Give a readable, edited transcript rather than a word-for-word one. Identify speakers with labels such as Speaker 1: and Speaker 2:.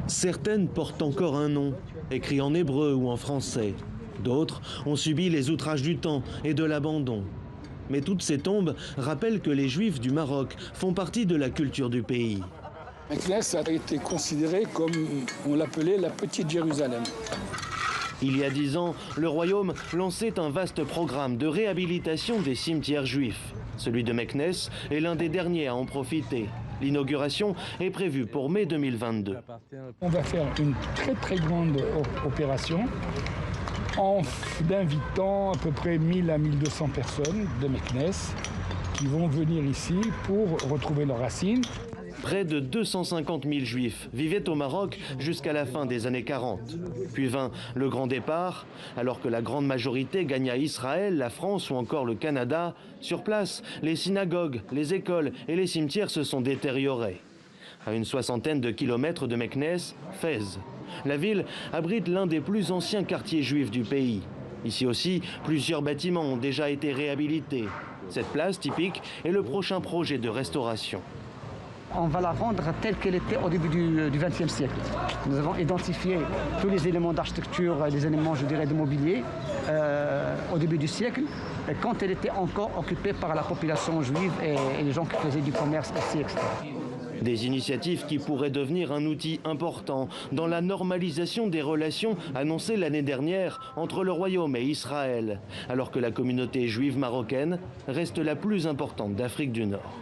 Speaker 1: Certaines portent encore un nom, écrit en hébreu ou en français. D'autres ont subi les outrages du temps et de l'abandon. Mais toutes ces tombes rappellent que les Juifs du Maroc font partie de la culture du pays.
Speaker 2: Meknès a été considéré comme, on l'appelait, la petite Jérusalem.
Speaker 1: Il y a 10 ans, le royaume lançait un vaste programme de réhabilitation des cimetières juifs. Celui de Meknès est l'un des derniers à en profiter. L'inauguration est prévue pour mai 2022.
Speaker 2: On va faire une très grande opération en invitant à peu près 1000 à 1200 personnes de Meknès qui vont venir ici pour retrouver leurs racines.
Speaker 1: Près de 250 000 Juifs vivaient au Maroc jusqu'à la fin des années 40. Puis vint le grand départ. Alors que la grande majorité gagna Israël, la France ou encore le Canada, sur place, les synagogues, les écoles et les cimetières se sont détériorés. À une soixantaine de kilomètres de Meknès, Fès. La ville abrite l'un des plus anciens quartiers juifs du pays. Ici aussi, plusieurs bâtiments ont déjà été réhabilités. Cette place typique est le prochain projet de restauration.
Speaker 3: On va la rendre telle qu'elle était au début du XXe siècle. Nous avons identifié tous les éléments d'architecture, les éléments, je dirais, de mobilier au début du siècle, quand elle était encore occupée par la population juive et les gens qui faisaient du commerce ici, etc.
Speaker 1: Des initiatives qui pourraient devenir un outil important dans la normalisation des relations annoncées l'année dernière entre le Royaume et Israël, alors que la communauté juive marocaine reste la plus importante d'Afrique du Nord.